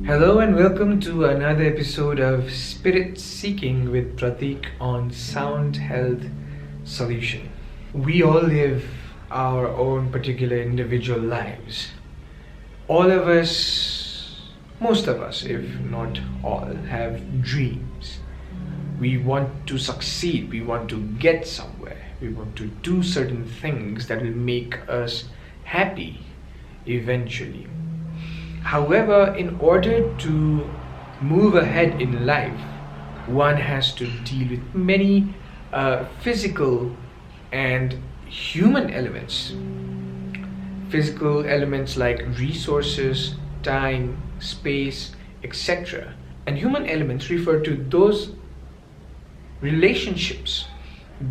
Hello and welcome to another episode of Spirit Seeking with Pratik on Sound Health Solution. We all live our own particular individual lives. All of us, most of us, if not all, have dreams. We want to succeed, we want to get somewhere, we want to do certain things that will make us happy eventually. However, in order to move ahead in life, one has to deal with many physical and human elements. Physical elements like resources, time, space, etc. And human elements refer to those relationships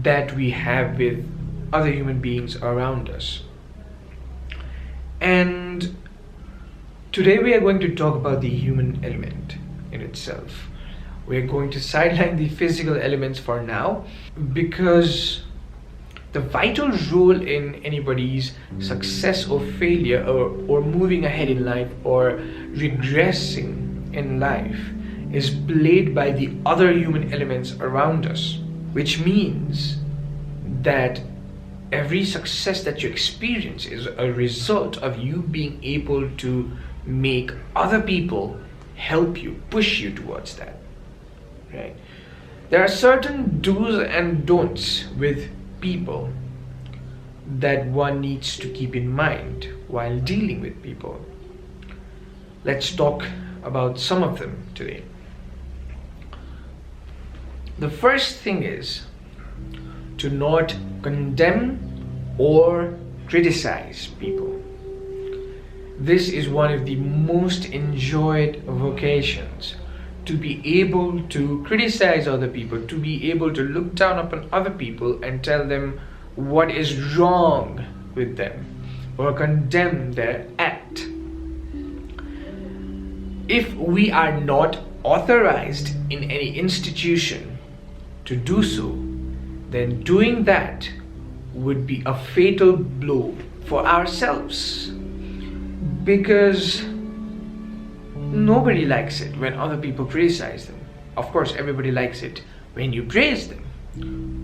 that we have with other human beings around us. And today we are going to talk about the human element in itself. We are going to sideline the physical elements for now because the vital role in anybody's success or failure or moving ahead in life or regressing in life is played by the other human elements around us, which means that every success that you experience is a result of you being able to make other people help you, push you towards that, right? There are certain do's and don'ts with people that one needs to keep in mind while dealing with people. Let's talk about some of them today. The first thing is to not condemn or criticize people. This is one of the most enjoyed vocations, to be able to criticize other people, to be able to look down upon other people and tell them what is wrong with them or condemn their act. If we are not authorized in any institution to do so, then doing that would be a fatal blow for ourselves. Because nobody likes it when other people criticize them. Of course, everybody likes it when you praise them.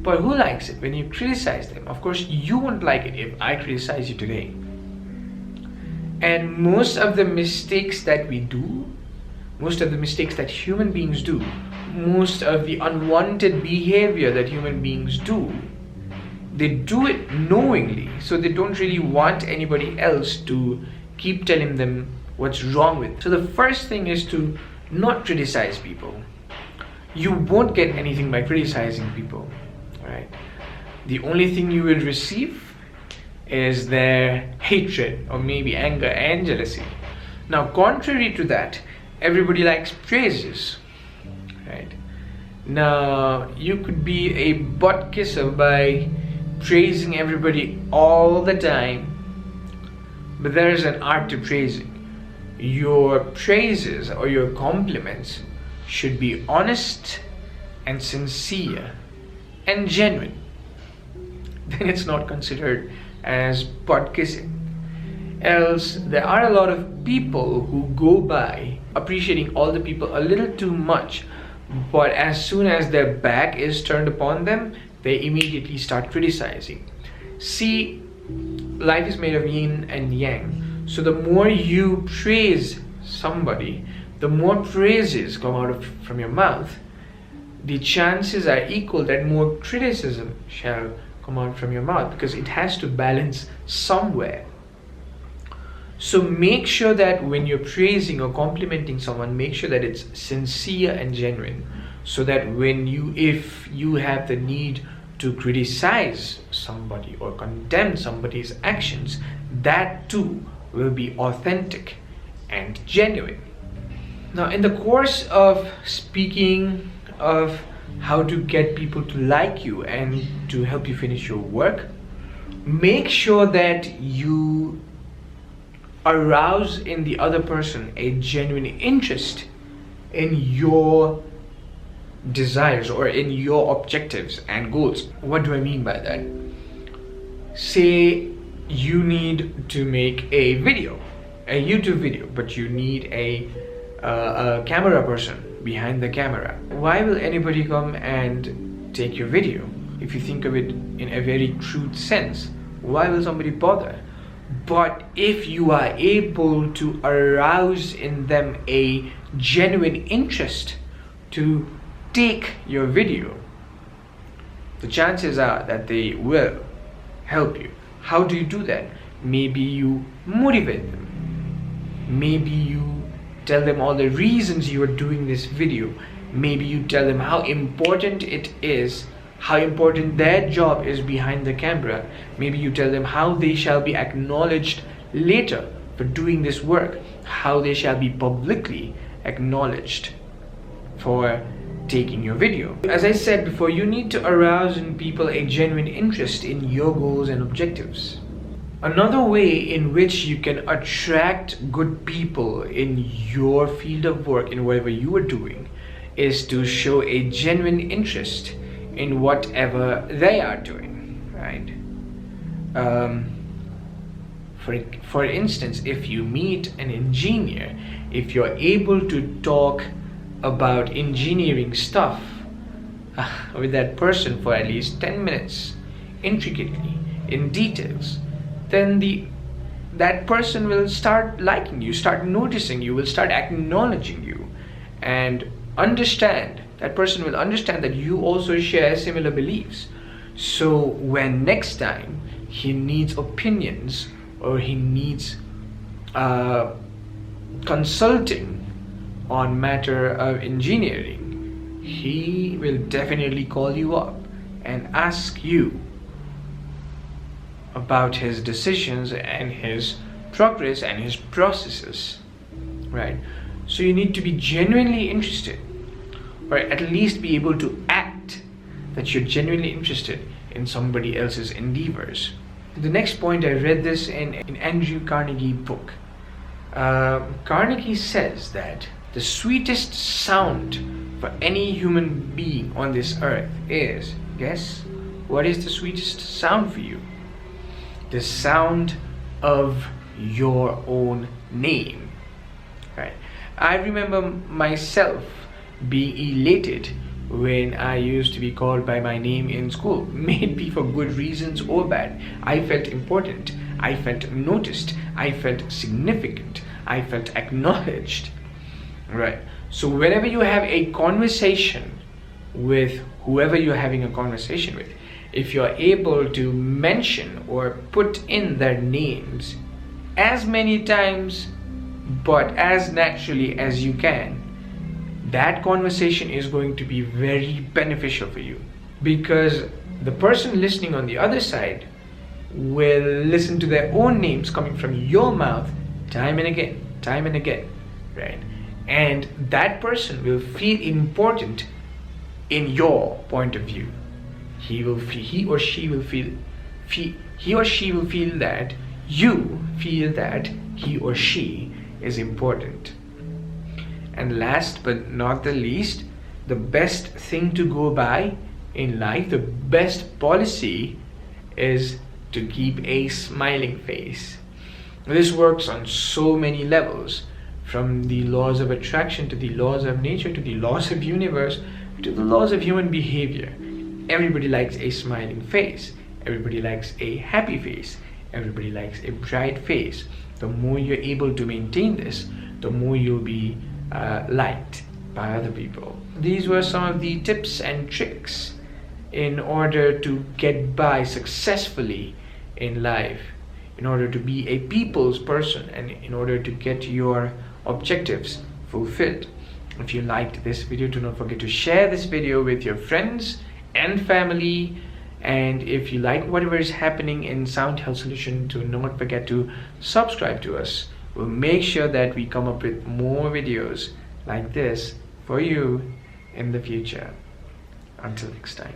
But who likes it when you criticize them? Of course, you won't like it if I criticize you today. And most of the mistakes that we do, most of the mistakes that human beings do, most of the unwanted behavior that human beings do, they do it knowingly. So they don't really want anybody else to keep telling them what's wrong with it. So the first thing is to not criticize people. You won't get anything by criticizing people, right? The only thing you will receive is their hatred or maybe anger and jealousy. Now, contrary to that, everybody likes praises, right? Now, you could be a butt kisser by praising everybody all the time, but there is an art to praising. Your praises or your compliments should be honest and sincere and genuine. Then it's not considered as butt kissing. Else, there are a lot of people who go by appreciating all the people a little too much, but as soon as their back is turned upon them, they immediately start criticizing. See, life is made of yin and yang. So the more you praise somebody, the more praises come out from your mouth, the chances are equal that more criticism shall come out from your mouth, because it has to balance somewhere. So make sure that when you're praising or complimenting someone, make sure that it's sincere and genuine, so that if you have the need to criticize somebody or condemn somebody's actions, that too will be authentic and genuine. Now, in the course of speaking of how to get people to like you and to help you finish your work, make sure that you arouse in the other person a genuine interest in your desires or in your objectives and goals. What do I mean by that? Say you need to make a video a YouTube video, but you need a camera person behind the camera. Why will anybody come and take your video? If you think of it in a very crude sense, why will somebody bother? But if you are able to arouse in them a genuine interest to take your video, the chances are that they will help you. How do you do that? Maybe you motivate them. Maybe you tell them all the reasons you are doing this video. Maybe you tell them how important it is, how important their job is behind the camera. Maybe you tell them how they shall be acknowledged later for doing this work, how they shall be publicly acknowledged for taking your video. As I said before, you need to arouse in people a genuine interest in your goals and objectives. Another way in which you can attract good people in your field of work, in whatever you are doing, is to show a genuine interest in whatever they are doing, right? For instance, if you meet an engineer, if you're able to talk about engineering stuff with that person for at least 10 minutes, intricately, in details, then that person will start liking you, start noticing you, will start acknowledging you, and that person will understand that you also share similar beliefs. So when next time he needs opinions or he needs consulting on matter of engineering, he will definitely call you up and ask you about his decisions and his progress and his processes, right? So you need to be genuinely interested, or at least be able to act that you're genuinely interested in somebody else's endeavors. The next point, I read this in Andrew Carnegie's book. Carnegie says that the sweetest sound for any human being on this earth is, guess what is the sweetest sound for you? The sound of your own name, right? I remember myself being elated when I used to be called by my name in school, maybe for good reasons or bad. I felt important, I felt noticed, I felt significant, I felt acknowledged, right? So whenever you have a conversation with whoever you're having a conversation with, if you're able to mention or put in their names as many times but as naturally as you can, that conversation is going to be very beneficial for you, because the person listening on the other side will listen to their own names coming from your mouth time and again, right? And that person will feel important in your point of view. He or she will feel that you feel that he or she is important. And last but not the least, the best thing to go by in life, the best policy, is to keep a smiling face. This works on so many levels, from the laws of attraction to the laws of nature to the laws of universe to the laws of human behavior. Everybody likes a smiling face. Everybody likes a happy face. Everybody likes a bright face. The more you're able to maintain this, the more you'll be liked by other people. These were some of the tips and tricks in order to get by successfully in life, in order to be a people's person, and in order to get your objectives fulfilled. If you liked this video, do not forget to share this video with your friends and family. And if you like whatever is happening in Sound Health Solution, do not forget to subscribe to us. We'll make sure that we come up with more videos like this for you in the future. Until next time.